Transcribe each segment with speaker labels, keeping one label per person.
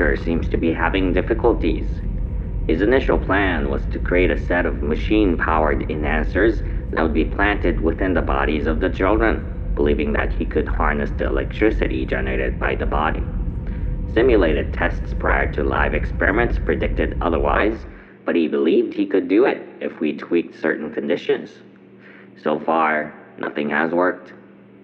Speaker 1: doctor seems to be having difficulties. His initial plan was to create a set of machine-powered enhancers that would be planted within the bodies of the children, believing that he could harness the electricity generated by the body. Simulated tests prior to live experiments predicted otherwise, but he believed he could do it if we tweaked certain conditions. So far, nothing has worked.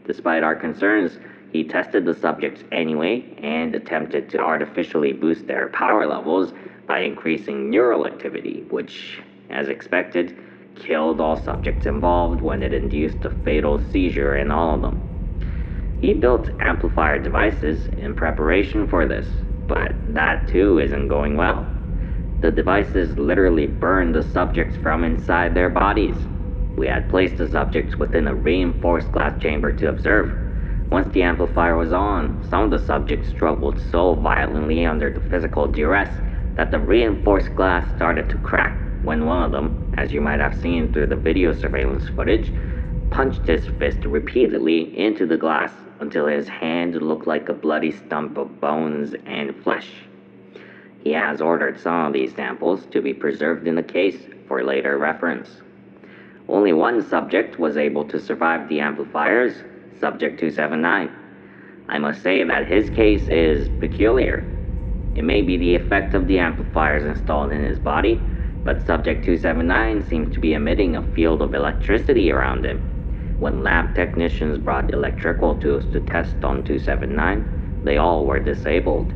Speaker 1: Despite our concerns, he tested the subjects anyway and attempted to artificially boost their power levels by increasing neural activity, which, as expected, killed all subjects involved when it induced a fatal seizure in all of them. He built amplifier devices in preparation for this, but that too isn't going well. The devices literally burned the subjects from inside their bodies. We had placed the subjects within a reinforced glass chamber to observe. Once the amplifier was on, some of the subjects struggled so violently under the physical duress that the reinforced glass started to crack when one of them, as you might have seen through the video surveillance footage, punched his fist repeatedly into the glass until his hand looked like a bloody stump of bones and flesh. He has ordered some of these samples to be preserved in a case for later reference. Only one subject was able to survive the amplifiers, Subject 279. I must say that his case is peculiar. It may be the effect of the amplifiers installed in his body, but Subject 279 seems to be emitting a field of electricity around him. When lab technicians brought electrical tools to test on 279, they all were disabled.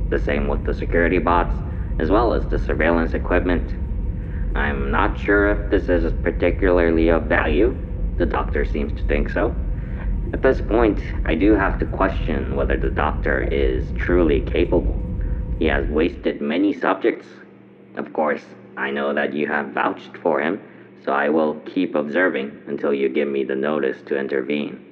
Speaker 1: The same with the security bots, as well as the surveillance equipment. I'm not sure if this is particularly of value. The doctor seems to think so. At this point, I do have to question whether the doctor is truly capable. He has wasted many subjects. Of course, I know that you have vouched for him, so I will keep observing until you give me the notice to intervene.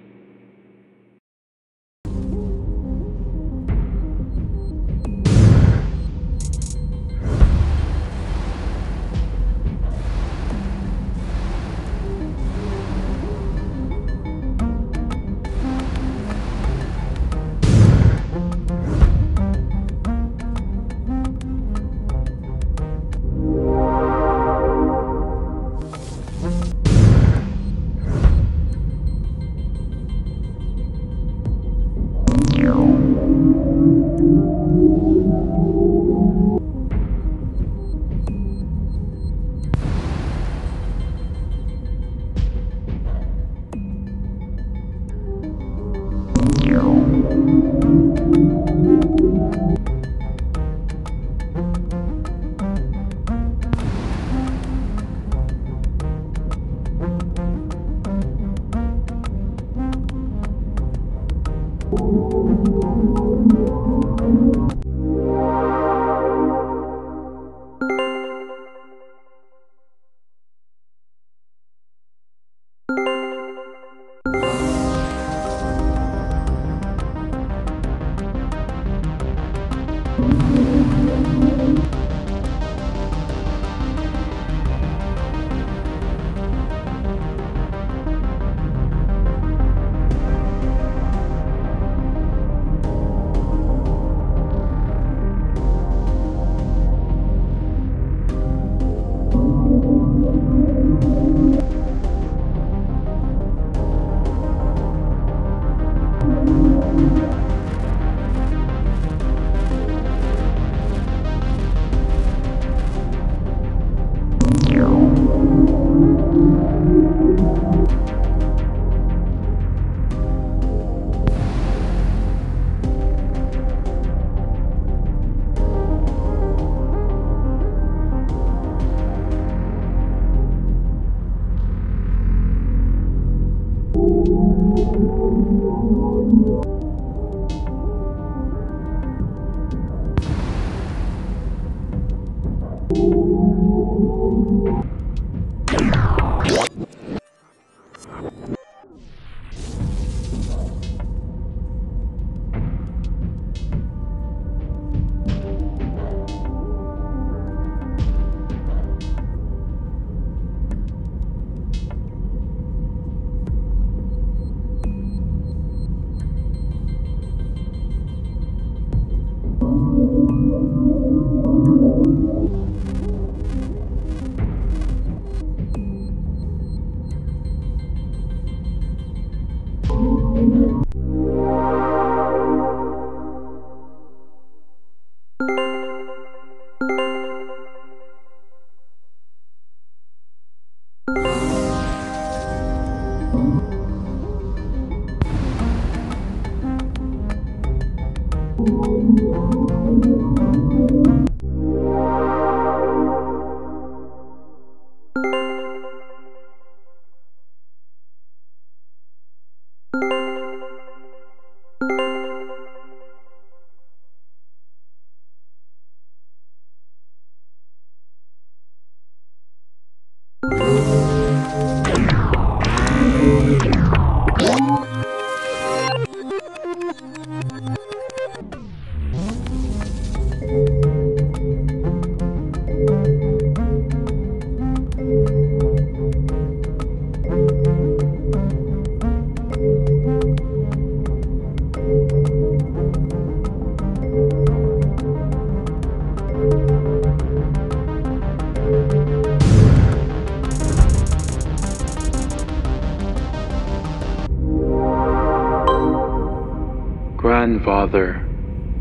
Speaker 2: Grandfather,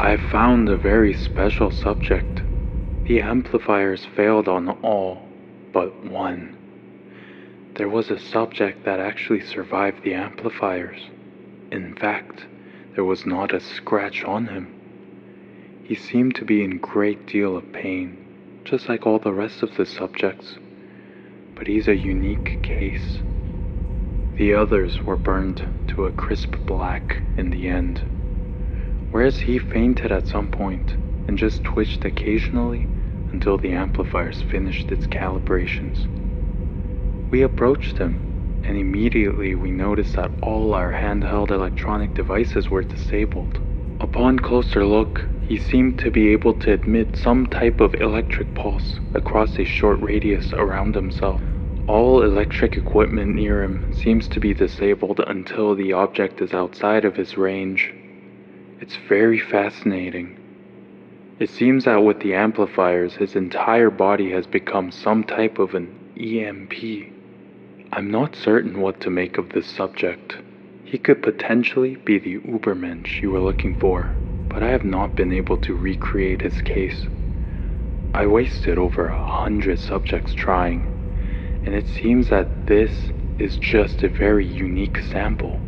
Speaker 2: I found a very special subject. The amplifiers failed on all but one. There was a subject that actually survived the amplifiers. In fact, there was not a scratch on him. He seemed to be in great deal of pain, just like all the rest of the subjects. But he's a unique case. The others were burned to a crisp black in the end, whereas he fainted at some point and just twitched occasionally until the amplifiers finished its calibrations. We approached him, and immediately we noticed that all our handheld electronic devices were disabled. Upon closer look, he seemed to be able to emit some type of electric pulse across a short radius around himself. All electric equipment near him seems to be disabled until the object is outside of his range. It's very fascinating. It seems that with the amplifiers, his entire body has become some type of an EMP. I'm not certain what to make of this subject. He could potentially be the Ubermensch you were looking for, but I have not been able to recreate his case. I wasted over 100 subjects trying, and it seems that this is just a very unique sample.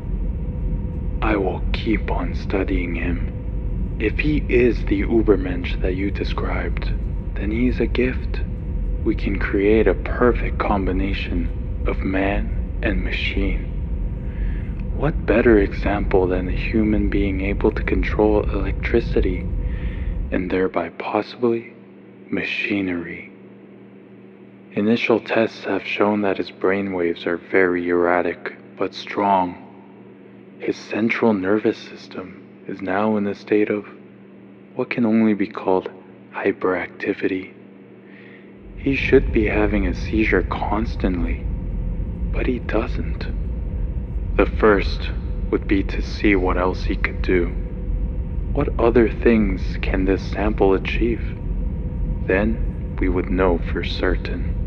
Speaker 2: I will keep on studying him. If he is the Ubermensch that you described, then he is a gift. We can create a perfect combination of man and machine. What better example than a human being able to control electricity and thereby possibly machinery? Initial tests have shown that his brainwaves are very erratic but strong. His central nervous system is now in a state of what can only be called hyperactivity. He should be having a seizure constantly, but he doesn't. The first would be to see what else he could do. What other things can this sample achieve? Then we would know for certain.